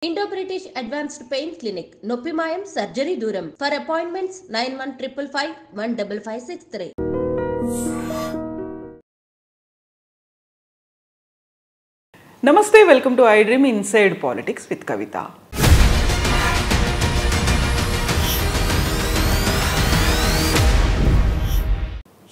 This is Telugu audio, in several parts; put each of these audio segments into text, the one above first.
Indo-British Advanced Pain Clinic, Noppimayam Surgery Duram. For appointments 9155515563. Namaste, welcome to iDream Inside Politics with Kavita.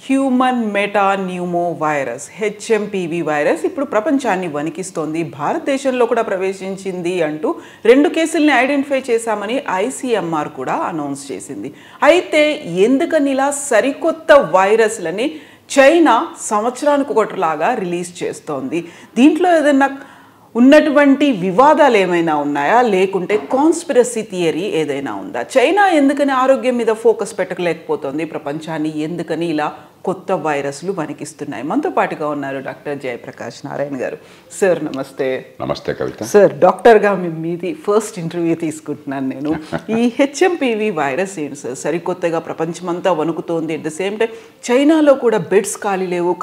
Human metapneumo virus HMPV virus ఇప్పుడు ప్రపంచాన్ని వణికిస్తోంది. భారతదేశంలో కూడా ప్రవేశించింది అంటూ 2 కేసుల్ని ఐడెంటిఫై చేశామని ఐసీఎంఆర్ కూడా అనౌన్స్ చేసింది. అయితే ఎందుకని ఇలా సరికొత్త వైరస్లని చైనా సంవత్సరానికి ఒకటిలాగా రిలీజ్ చేస్తోంది? దీంట్లో ఏదైనా ఉన్నటువంటి వివాదాలు ఏమైనా ఉన్నాయా, లేకుంటే కాన్స్పిరసీ థియరీ ఏదైనా ఉందా? చైనా ఎందుకని ఆరోగ్యం మీద ఫోకస్ పెట్టలేకపోతుంది? ప్రపంచాన్ని ఎందుకని ఇలా కొత్త వైరస్లు వణికిస్తున్నాయి? మనతో పాటుగా ఉన్నారు డాక్టర్ జయప్రకాష్ నారాయణ గారు. సార్ నమస్తే. నమస్తే కవిత. సార్, డాక్టర్గా మీది ఫస్ట్ ఇంటర్వ్యూ తీసుకుంటున్నాను నేను. ఈ హెచ్ఎంపీవీ వైరస్ ఏంటి సార్? సరికొత్తగా ప్రపంచమంతా వణుకుతోంది. అట్ ద సేమ్ టైం చైనాలో కూడా బెడ్స్ ఖాళీ లేవు,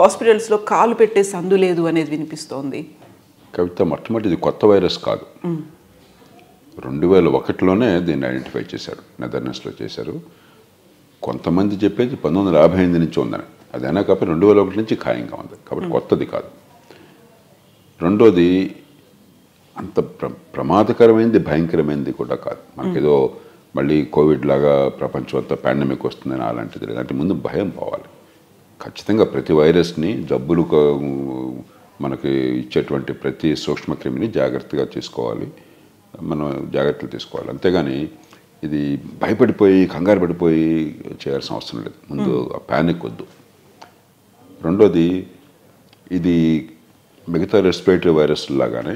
హాస్పిటల్స్లో కాలు పెట్టే సందు లేదు అనేది వినిపిస్తోంది. కవిత, మొట్టమొదటి ఇది కొత్త వైరస్ కాదు. 2001లోనే దీన్ని ఐడెంటిఫై చేశారు, నెదర్లాండ్స్లో చేశారు. కొంతమంది చెప్పేది 1958 నుంచి ఉందని, అదైనా కాబట్టి 2001 నుంచి ఖాయంగా ఉంది, కాబట్టి కొత్తది కాదు. రెండోది అంత ప్రమాదకరమైనది, భయంకరమైనది కూడా కాదు. మనకేదో మళ్ళీ కోవిడ్ లాగా ప్రపంచం అంతా పాండమిక్ వస్తుందని అలాంటిది లేదు. అంటే ముందు భయం పోవాలి. ఖచ్చితంగా ప్రతి వైరస్ని, జబ్బులు మనకి ఇచ్చేటువంటి ప్రతి సూక్ష్మక్రిమిని జాగ్రత్తగా తీసుకోవాలి, మనం జాగ్రత్తలు తీసుకోవాలి. అంతేగాని ఇది భయపడిపోయి కంగారు పడిపోయి చేయాల్సిన అవసరం లేదు. ముందు ఆ ప్యానిక్ వద్దు. రెండోది, ఇది మిగతా రెస్పిరేటరీ వైరస్ లాగానే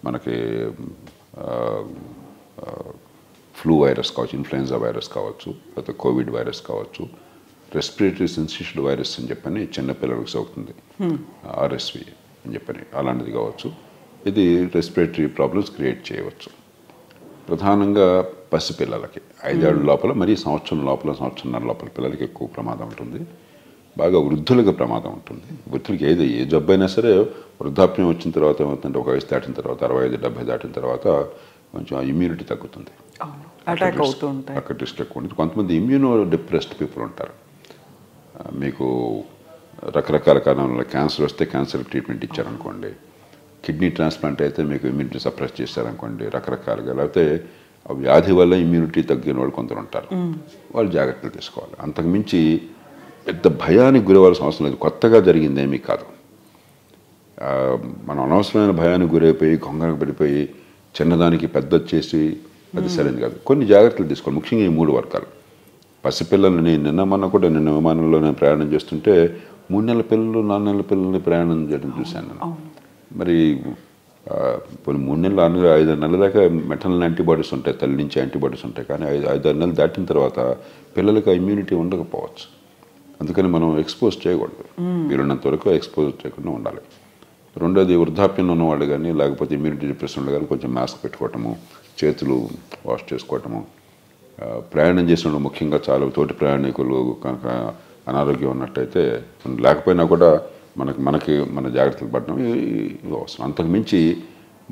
మనకి ఫ్లూ వైరస్ కావచ్చు, ఇన్ఫ్లుయెన్జా వైరస్ కావచ్చు, లేకపోతే కోవిడ్ వైరస్ కావచ్చు, రెస్పిరేటరీ సిన్సిషియల్ వైరస్ అని చెప్పని చిన్నపిల్లలకు సోకుతుంది, ఆర్ఎస్వి అని చెప్పని అలాంటిది కావచ్చు. ఇది రెస్పిరేటరీ ప్రాబ్లమ్స్ క్రియేట్ చేయవచ్చు. ప్రధానంగా పసిపిల్లలకి 5 ఏళ్ల లోపల, మరి సంవత్సరం లోపల, సంవత్సరంన్నర లోపల పిల్లలకి ఎక్కువ ప్రమాదం ఉంటుంది. బాగా వృద్ధులకు ప్రమాదం ఉంటుంది. వృద్ధులకి ఏ జబ్బు అయినా సరే వృద్ధాప్యం వచ్చిన తర్వాత ఏమవుతుందంటే, ఒక వయసు దాటిన తర్వాత 65-70 దాటిన తర్వాత కొంచెం ఇమ్యూనిటీ తగ్గుతుంది, అటాక్ అవుతూ ఉంటాయి, అక్కడ రిస్క్ ఎక్కువ ఉంటుంది. కొంతమంది ఇమ్యూనో డిప్రెస్డ్ పీపుల్ ఉంటారు. మీకు రకరకాల కారణాల క్యాన్సర్ వస్తే క్యాన్సర్ ట్రీట్మెంట్ ఇచ్చారనుకోండి, కిడ్నీ ట్రాన్స్ప్లాంట్ అయితే మీకు ఇమ్యూనిటీ సప్రెస్ చేశారనుకోండి, రకరకాలుగా. లేకపోతే వ్యాధి వల్ల ఇమ్యూనిటీ తగ్గిన వాళ్ళు కొందరు ఉంటారు, వాళ్ళు జాగ్రత్తలు తీసుకోవాలి. అంతకుమించి పెద్ద భయానికి గురవాల్సిన అవసరం లేదు. కొత్తగా జరిగిందేమీ కాదు. మనం అనవసరమైన భయానికి గురైపోయి కంగారు పడిపోయి చిన్నదానికి పెద్ద వచ్చేసి అది సరైనది కాదు. కొన్ని జాగ్రత్తలు తీసుకోవాలి. ముఖ్యంగా ఈ 3 వర్గాలు. పసిపిల్లల్ని నిన్న కూడా విమానంలో నేను ప్రయాణం చేస్తుంటే 3 నెలల పిల్లలు, 4 నెలల పిల్లల్ని ప్రయాణం చేయడం చూశాను నేను. మరి 3 నెలలు, 5 నెలల దాకా మెటర్నల్ యాంటీబాడీస్ ఉంటాయి, తల్లి నుంచి యాంటీబాడీస్ ఉంటాయి. కానీ 5-6 నెలలు దాటిన తర్వాత పిల్లలకి ఇమ్యూనిటీ ఉండకపోవచ్చు. అందుకని మనం ఎక్స్పోజ్ చేయకూడదు. వీలున్నంత వరకు ఎక్స్పోజ్ చేయకుండా ఉండాలి. రెండోది, వృద్ధాప్యంలో ఉన్నవాళ్ళు కానీ, లేకపోతే ఇమ్యూనిటీ డిప్రెషన్ వాళ్ళు కానీ కొంచెం మాస్క్ పెట్టుకోవటము, చేతులు వాష్ చేసుకోవటము, ప్రయాణం చేసిన ముఖ్యంగా చాలా తోటి ప్రయాణికులు కనుక అనారోగ్యం ఉన్నట్టయితే, లేకపోయినా కూడా మన జాగ్రత్తలు పడడం అవసరం. అంతకుమించి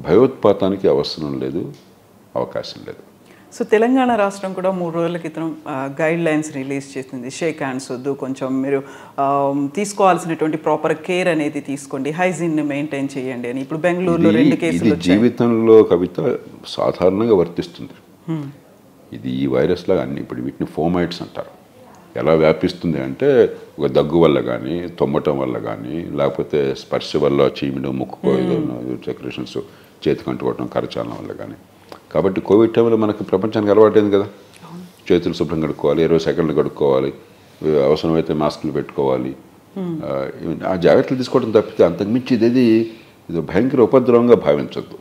భయోత్పాతానికి అవసరం లేదు, అవకాశం లేదు. సో తెలంగాణ రాష్ట్రం కూడా 3 రోజుల క్రితం గైడ్ లైన్స్ రిలీజ్ చేసింది. షేక్ హ్యాండ్స్ వద్దు, కొంచెం మీరు తీసుకోవాల్సినటువంటి ప్రాపర్ కేర్ అనేది తీసుకోండి, హైజీన్ని మెయింటైన్ చేయండి అని. ఇప్పుడు బెంగళూరులో 2 కేసులు జీవితంలో కవిత సాధారణంగా వర్తిస్తుంది. ఇది ఈ వైరస్ లాగా అన్ని, ఇప్పుడు వీటిని ఫోమైట్స్ అంటారు. ఎలా వ్యాపిస్తుంది అంటే, ఒక దగ్గు వల్ల కానీ, తొమ్మటం వల్ల కానీ, లేకపోతే స్పర్శ వల్ల చీమిడం, ముక్కుపోయేదో సెక్రేషన్స్ చేతికి అంటుకోవటం, కరచాలనం వల్ల కానీ. కాబట్టి కోవిడ్ టైంలో మనకి ప్రపంచానికి అలవాటైంది కదా, చేతులు శుభ్రం కడుక్కోవాలి, 20 సెకండ్లు కడుక్కోవాలి, అవసరమైతే మాస్కులు పెట్టుకోవాలి. ఆ జాగ్రత్తలు తీసుకోవడం తప్పితే అంతకుమించి ఇది భయంకర ఉపద్రవంగా భావించద్దు.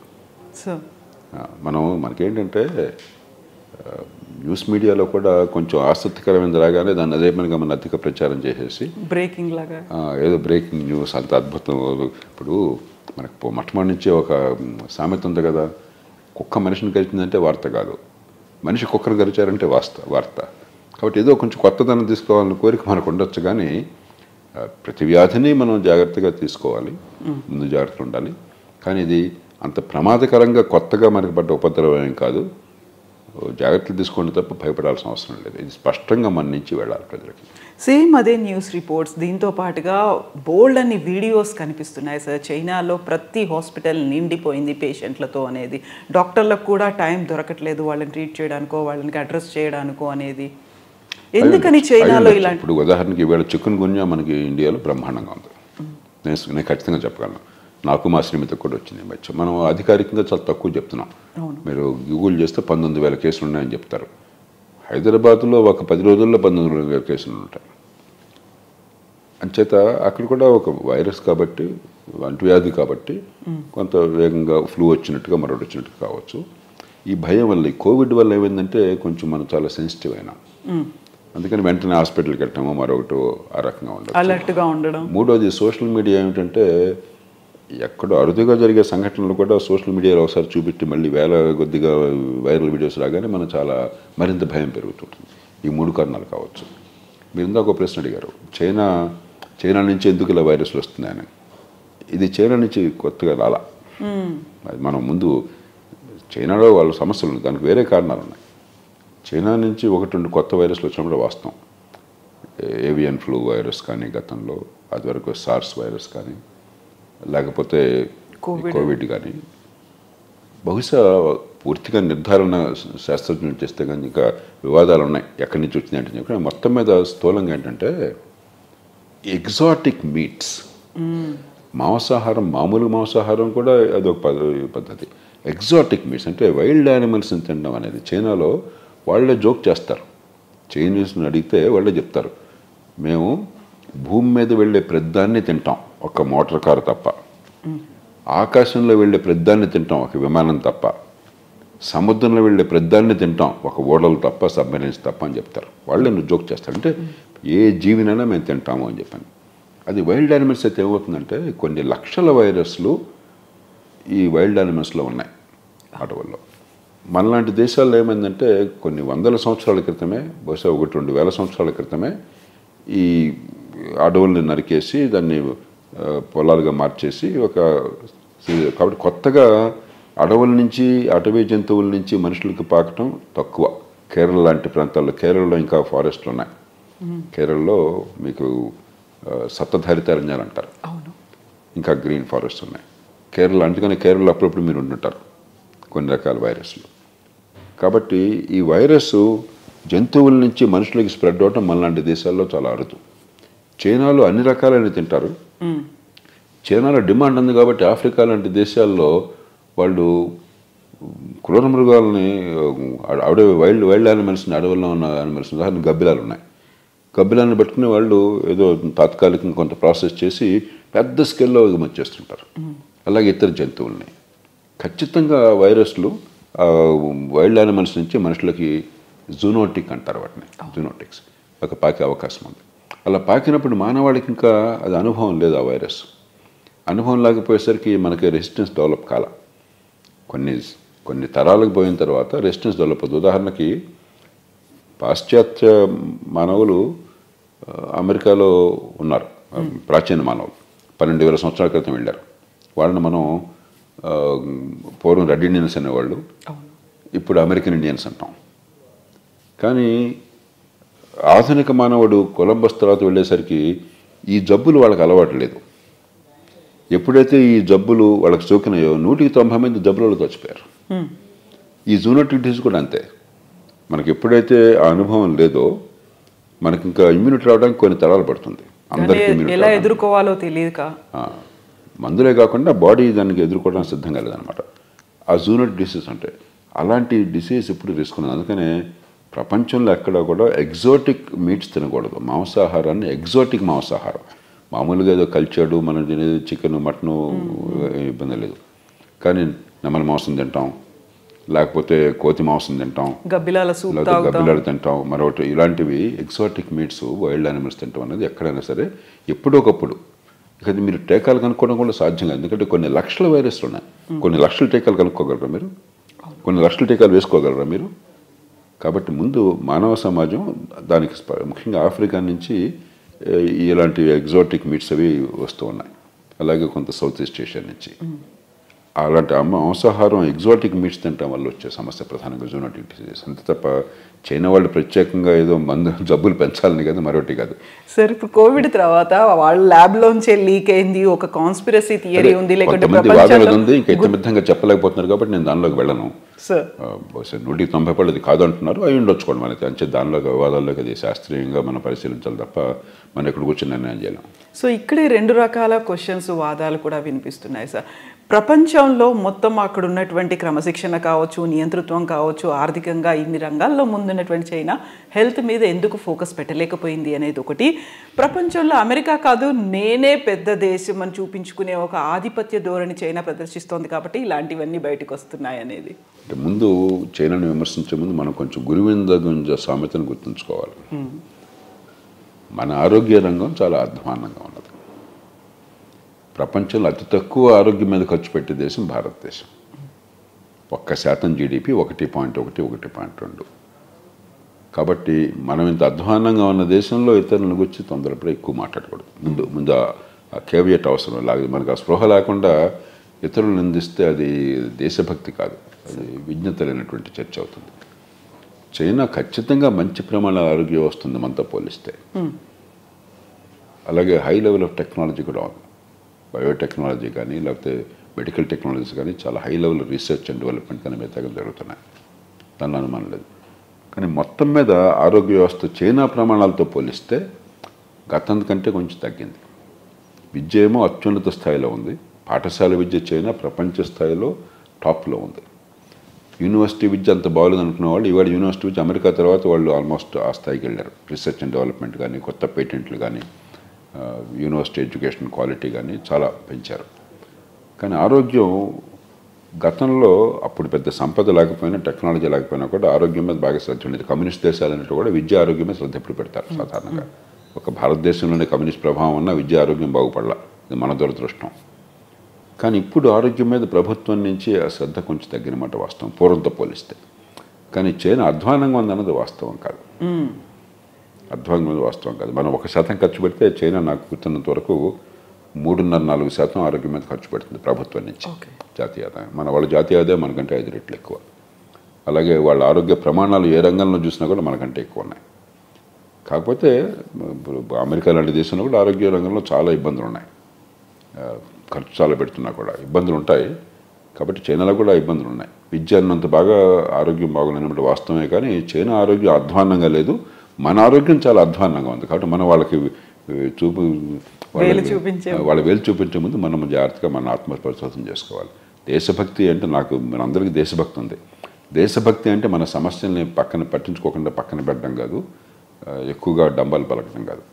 మనకేంటంటే న్యూస్ మీడియాలో కూడా కొంచెం ఆసక్తికరమైనది రాగానే దాన్ని అదే పనిగా మనం అధిక ప్రచారం చేసేసి బ్రేకింగ్ లాగా ఏదో బ్రేకింగ్ న్యూస్ అంత అద్భుతం. ఇప్పుడు మనకు మొట్టమొదటి నుంచి ఒక సామెత ఉంది కదా, కుక్క మనిషిని గరిచిందంటే వార్త కాదు, మనిషి కుక్కను గరిచారంటే వార్త. కాబట్టి ఏదో కొంచెం కొత్తదనం తీసుకోవాలని కోరిక మనకు ఉండొచ్చు, కానీ ప్రతి వ్యాధిని మనం జాగ్రత్తగా తీసుకోవాలి, ముందు జాగ్రత్తలు ఉండాలి. కానీ ఇది అంత ప్రమాదకరంగా కొత్తగా మనకి పడ్డ ఉపద్రవం కాదు. జాగ్రత్తలు తీసుకోండి తప్ప భయపడాల్సిన అవసరం లేదు. ఇది స్పష్టంగా మన నుంచి వెళ్ళాలి ప్రజలకి. సేమ్ అదే న్యూస్ రిపోర్ట్స్ దీంతో పాటుగా బోల్డ్ అన్ని వీడియోస్ కనిపిస్తున్నాయి సార్. చైనాలో ప్రతి హాస్పిటల్ నిండిపోయింది పేషెంట్లతో అనేది, డాక్టర్లకు కూడా టైం దొరకట్లేదు వాళ్ళని ట్రీట్ చేయడానికో వాళ్ళని అడ్రస్ చేయడానికో అనేది. ఎందుకని చైనాలో ఇలాంటి? ఇప్పుడు ఉదాహరణకి ఇవాళ చికెన్ గున్యా మనకి ఇండియాలో బ్రహ్మాండంగా ఉంది. నేను ఖచ్చితంగా చెప్పగలను. నాకు మా శ్రీమతికి కూడా వచ్చింది మధ్య. మనం అధికారికంగా చాలా తక్కువ చెప్తున్నాం. మీరు గూగుల్ చేస్తే 19,000 కేసులు ఉన్నాయని చెప్తారు. హైదరాబాద్లో ఒక 10 రోజుల్లో 19,000 కేసులు ఉంటాయి. అంచేత అక్కడ కూడా ఒక వైరస్ కాబట్టి, అంటువ్యాధి కాబట్టి కొంత వేగంగా ఫ్లూ వచ్చినట్టుగా మరొకటి వచ్చినట్టుగా కావచ్చు. ఈ భయం వల్ల, ఈ కోవిడ్ వల్ల ఏమైందంటే కొంచెం మనం చాలా సెన్సిటివ్ అయినాం. అందుకని వెంటనే హాస్పిటల్కి వెళ్ళటము మరొకటి ఆ రకంగా ఉండదు, అలర్ట్గా ఉండడం. మూడోది సోషల్ మీడియా ఏమిటంటే ఎక్కడో అరుదుగా జరిగే సంఘటనలు కూడా సోషల్ మీడియాలో ఒకసారి చూపెట్టి మళ్ళీ వేల కొద్దిగా వైరల్ వీడియోస్ రాగానే మనం చాలా మరింత భయం పెరుగుతుంటుంది. ఈ 3 కారణాలు కావచ్చు. మీరు ఇందాక ఒక ప్రశ్న అడిగారు, చైనా నుంచి ఎందుకు ఇలా వైరస్లు వస్తున్నాయని. ఇది చైనా నుంచి కొత్తగా రాలా. మనం ముందు చైనాలో వాళ్ళ సమస్యలు ఉన్నాయి, దానికి వేరే కారణాలు ఉన్నాయి. చైనా నుంచి 1-2 కొత్త వైరస్లు వచ్చినప్పుడు వాస్తవం. ఏవియన్ ఫ్లూ వైరస్ కానీ గతంలో, అది వరకు సార్స్ వైరస్ కానీ, లేకపోతే కోవిడ్ కానీ, బహుశా పూర్తిగా నిర్ధారణ శాస్త్రజ్ఞులు చేస్తే కానీ ఇంకా వివాదాలు ఉన్నాయి ఎక్కడి నుంచి వచ్చింది అంటే చెప్పి. మొత్తం మీద స్థూలంగా ఏంటంటే ఎగ్జాటిక్ మీట్స్, మాంసాహారం, మామూలు మాంసాహారం కూడా అదొక పద్ధతి. ఎగ్జాటిక్ మీట్స్ అంటే వైల్డ్ యానిమల్స్ని తినడం అనేది చైనాలో వాళ్ళే జోక్ చేస్తారు. చైనీస్ని అడిగితే వాళ్ళే చెప్తారు, మేము భూమి మీద వెళ్ళే ప్రతిదాన్ని తింటాం ఒక మోటార్ కారు తప్ప, ఆకాశంలో వెళ్ళే ప్రతిదాన్ని తింటాం ఒక విమానం తప్ప, సముద్రంలో వెళ్ళే ప్రతిదాన్ని తింటాం ఒక ఓడలు తప్ప, సబ్మెరైన్స్ తప్ప అని చెప్తారు. వాళ్ళే జోక్ చేస్తారు. అంటే ఏ జీవినైనా మేము తింటాము అని చెప్పాను. అది వైల్డ్ యానిమల్స్ అయితే ఏమవుతుందంటే కొన్ని లక్షల వైరస్లు ఈ వైల్డ్ యానిమల్స్లో ఉన్నాయి అడవుల్లో. మనలాంటి దేశాల్లో ఏమైందంటే కొన్ని వందల సంవత్సరాల క్రితమే, బహుశా 1-2 వేల సంవత్సరాల క్రితమే ఈ అడవుల్ని నరికేసి దాన్ని పొలాలుగా మార్చేసి కాబట్టి కొత్తగా అడవుల నుంచి, అటవీ జంతువుల నుంచి మనుషులకు పాకటం తక్కువ. కేరళ లాంటి ప్రాంతాల్లో, కేరళలో ఇంకా ఫారెస్ట్లు ఉన్నాయి. కేరళలో మీకు సప్తధారిత అరణ్యాలు అంటారు, ఇంకా గ్రీన్ ఫారెస్ట్ ఉన్నాయి కేరళ. అందుకని కేరళలో అప్పుడప్పుడు మీరు ఉంటుంటారు కొన్ని రకాల వైరస్లు. కాబట్టి ఈ వైరస్ జంతువుల నుంచి మనుషులకి స్ప్రెడ్ అవటం మనలాంటి దేశాల్లో చాలా అరుదు. చైనాలో అన్ని రకాలైన తింటారు. చైనాలో డిమాండ్ ఉంది కాబట్టి ఆఫ్రికా లాంటి దేశాల్లో వాళ్ళు క్రూర మృగాలని, వైల్డ్ యానిమల్స్ని, అడవుల్లో ఉన్న యానిమల్స్, ఉదాహరణ గబ్బిలాలు ఉన్నాయి. గబ్బిలాన్ని పట్టుకుని వాళ్ళు ఏదో తాత్కాలికంగా కొంత ప్రాసెస్ చేసి పెద్ద స్కేల్లో ఎగుమతి చేస్తుంటారు. అలాగే ఇతర జంతువుల్ని. ఖచ్చితంగా వైరస్లు వైల్డ్ యానిమల్స్ నుంచి మనుషులకి జూనోటిక్ అంటారు వాటిని, జూనోటిక్స్ ఒక పాకే అవకాశం ఉంది. అలా పాకినప్పుడు మానవాళికి ఇంకా అది అనుభవం లేదు. ఆ వైరస్ అనుభవం లేకపోయేసరికి మనకి రెసిస్టెన్స్ డెవలప్ కాల. కొన్ని తరాలకు పోయిన తర్వాత రెసిస్టెన్స్ డెవలప్ అవుతుంది. ఉదాహరణకి పాశ్చాత్య మానవులు అమెరికాలో ఉన్నారు, ప్రాచీన మానవులు 12,000 సంవత్సరాల క్రితం వెళ్ళారు. వాళ్ళని మనం పూర్వం రెడ్ ఇండియన్స్ అనేవాళ్ళు, ఇప్పుడు అమెరికన్ ఇండియన్స్ అంటాం. కానీ ఆధునిక మానవుడు కొలంబస్ తర్వాత వెళ్ళేసరికి ఈ జబ్బులు వాళ్ళకి అలవాటు లేదు. ఎప్పుడైతే ఈ జబ్బులు వాళ్ళకి సోకినాయో 190 మంది జబ్బులలో చచ్చిపోయారు. ఈ జూనోటిక్ డిసీజ్ కూడా అంతే. మనకి ఎప్పుడైతే ఆ అనుభవం లేదో మనకి ఇంకా ఇమ్యూనిటీ రావడానికి కొన్ని తరాలు పడుతుంది. అందరికీ ఎలా ఎదుర్కోవాలో తెలియక మందులే కాకుండా బాడీ దానికి ఎదుర్కోవడానికి సిద్ధంగా లేదనమాట. ఆ జూనోటిక్ డిసీజ్ అంటే అలాంటి డిసీజ్ ఇప్పుడు రిస్క్ ఉంది. అందుకనే ప్రపంచంలో ఎక్కడ కూడా ఎగ్జాటిక్ మీట్స్ తినకూడదు. మాంసాహారాన్ని ఎగ్జాటిక్ మాంసాహారం, మామూలుగా ఏదో కల్చర్డు మనం తినేది చికెన్ మటను ఇబ్బంది లేదు. కానీ నెమలి మాంసం తింటాం, లేకపోతే కోతి మాంసం తింటాం, గబ్బిలాలు తింటాం, మరొకటి ఇలాంటివి ఎగ్జాటిక్ మీట్స్ వైల్డ్ యానిమల్స్ తింటాం అనేది ఎక్కడైనా సరే ఎప్పుడొకప్పుడు. ఇక మీరు టీకాలు కనుక్కోవడం కూడా సాధ్యం కాదు. ఎందుకంటే కొన్ని లక్షల వైరస్లు ఉన్నాయి. కొన్ని లక్షల టీకాలు కనుక్కోగలరా మీరు? కొన్ని లక్షల టీకాలు వేసుకోగలరా మీరు? కాబట్టి ముందు మానవ సమాజం దానికి ముఖ్యంగా ఆఫ్రికా నుంచి ఇలాంటి ఎగ్జాటిక్ మీట్స్ అవి వస్తూ ఉన్నాయి. అలాగే కొంత సౌత్ ఈస్ట్ ఏషియా నుంచి. అలాంటి మాంసాహారం ఎగ్జాటిక్ మీట్స్ తినడం వల్ల వచ్చే సమస్య ప్రధానంగా జూనోటిక్ డిసీజెస్. అంతే తప్ప చైనా వాళ్ళు ప్రత్యేకంగా ఏదో జబ్బులు పెంచాలని కాదు, మరొకటి కాదు. సార్ ఇప్పుడు కోవిడ్ తర్వాత వాళ్ళ ల్యాబ్లోంచే లీక్ అయింది, ఒక కాన్స్పిరసీ థియరీ ఉంది, లేకుంటే ఉంది, ఇంకా ఇతమితంగా చెప్పలేకపోతున్నారు కాబట్టి నేను దానిలోకి వెళ్ళను. సార్ 190% అది కాదు అంటున్నారు, అవి ఉండొచ్చుకోండి మనకి. అంతే దానిలో వివాదాల్లోకి అది శాస్త్రీయంగా మనం పరిశీలించాలి తప్ప మనం ఎక్కడ కూర్చొని నిర్ణయం చేయలేం. సో ఇక్కడే 2 రకాల క్వశ్చన్స్, వాదాలు కూడా వినిపిస్తున్నాయి సార్. ప్రపంచంలో మొత్తం అక్కడ ఉన్నటువంటి క్రమశిక్షణ కావచ్చు, నియంతృత్వం కావచ్చు, ఆర్థికంగా ఇన్ని రంగాల్లో ముందున్నటువంటి చైనా హెల్త్ మీద ఎందుకు ఫోకస్ పెట్టలేకపోయింది అనేది ఒకటి. ప్రపంచంలో అమెరికా కాదు నేనే పెద్ద దేశం అని చూపించుకునే ఒక ఆధిపత్య ధోరణి చైనా ప్రదర్శిస్తోంది కాబట్టి ఇలాంటివన్నీ బయటకు వస్తున్నాయి అనేది. అంటే ముందు చైనాను విమర్శించే ముందు మనం కొంచెం గురువింద గుంజ సామెతను గుర్తుంచుకోవాలి. మన ఆరోగ్య రంగం చాలా అధ్వాన్నంగా ఉన్నది. ప్రపంచంలో అతి తక్కువ ఆరోగ్యం మీద ఖర్చు పెట్టే దేశం భారతదేశం. 1% జీడిపి 1.1-1.2. కాబట్టి మనం ఇంత అధ్వాన్నంగా ఉన్న దేశంలో ఇతరులను గురించి తొందరపడి ఎక్కువ మాట్లాడకూడదు. ముందు ఆ కేవియట్ అవసరం. అలాగే మనకు ఆ స్పృహ లేకుండా ఇతరులను నిందిస్తే అది దేశభక్తి కాదు, అది విజ్ఞత లేనటువంటి చర్చ అవుతుంది. చైనా ఖచ్చితంగా మంచి ప్రమాణాల ఆరోగ్య వ్యవస్థ ఉంది మనతో పోలిస్తే. అలాగే హై లెవెల్ ఆఫ్ టెక్నాలజీ కూడా ఉంది. బయోటెక్నాలజీ కానీ లేకపోతే మెడికల్ టెక్నాలజీస్ కానీ చాలా high level research and development కానీ మిగతాగా జరుగుతున్నాయి, దానిలో అనుమానం లేదు. కానీ మొత్తం మీద ఆరోగ్య వ్యవస్థ చైనా ప్రమాణాలతో పోలిస్తే గతం కంటే కొంచెం తగ్గింది. విద్య ఏమో అత్యున్నత స్థాయిలో ఉంది. పాఠశాల విద్య చైనా ప్రపంచ స్థాయిలో టాప్లో ఉంది. యూనివర్సిటీ విద్య అంత బాగోలేదు అనుకున్న వాళ్ళు ఇవాళ యూనివర్సిటీ విద్య అమెరికా తర్వాత వాళ్ళు ఆల్మోస్ట్ ఆ స్థాయికి వెళ్ళారు. రీసెర్చ్ అండ్ డెవలప్మెంట్ కానీ, కొత్త పేటెంట్లు కానీ, యూనివర్సిటీ ఎడ్యుకేషన్ క్వాలిటీ కానీ చాలా పెంచారు. కానీ ఆరోగ్యం గతంలో అప్పుడు పెద్ద సంపద లేకపోయినా, టెక్నాలజీ లేకపోయినా కూడా ఆరోగ్యం మీద బాగా శ్రద్ధ ఉండేది. కమ్యూనిస్ట్ దేశాలన్నింటిలో కూడా విద్య ఆరోగ్యం మీద శ్రద్ధ ఎప్పుడు పెడతారు సాధారణంగా. ఒక భారతదేశంలోనే కమ్యూనిస్ట్ ప్రభావం ఉన్న విద్య ఆరోగ్యం బాగుపడాల, ఇది మన దురదృష్టం. కానీ ఇప్పుడు ఆరోగ్యం మీద ప్రభుత్వం నుంచి ఆ శ్రద్ధ కొంచెం తగ్గినమాట వాస్తవం పూర్వంతో పోలిస్తే. కానీ చైనా అధ్వానంగా ఉందన్నది వాస్తవం కాదు. అధ్వానంగా వాస్తవం కాదు. మనం 1% ఖర్చు పెడితే చైనా నాకు గుర్తున్నంత వరకు 3.5-4% ఆరోగ్యం మీద ఖర్చు పెడుతుంది ప్రభుత్వం నుంచి జాతీయ ఆదాయం. మన వాళ్ళ జాతీయ ఆదాయం మనకంటే 5 రెట్లు ఎక్కువ. అలాగే వాళ్ళ ఆరోగ్య ప్రమాణాలు ఏ రంగంలో చూసినా కూడా మనకంటే ఎక్కువ ఉన్నాయి. కాకపోతే అమెరికా లాంటి దేశంలో కూడా ఆరోగ్య రంగంలో చాలా ఇబ్బందులు ఉన్నాయి. ఖర్చు చాలా పెడుతున్నా కూడా ఇబ్బందులు ఉంటాయి. కాబట్టి చైనాలో కూడా ఇబ్బందులు ఉన్నాయి. విద్య అన్నంత బాగా ఆరోగ్యం బాగోలేనప్పుడు వాస్తవమే. కానీ చైనా ఆరోగ్యం అధ్వాన్నంగా లేదు, మన ఆరోగ్యం చాలా అధ్వాన్నంగా ఉంది. కాబట్టి మనం వాళ్ళకి వాళ్ళ వేలు చూపించే ముందు మనం జాగ్రత్తగా మన ఆత్మపరిశోధన చేసుకోవాలి. దేశభక్తి అంటే నాకు మనందరికీ దేశభక్తి ఉంది. దేశభక్తి అంటే మన సమస్యల్ని పక్కన పట్టించుకోకుండా పక్కన పెట్టడం కాదు, ఎక్కువగా డంబాలు పలకడం కాదు.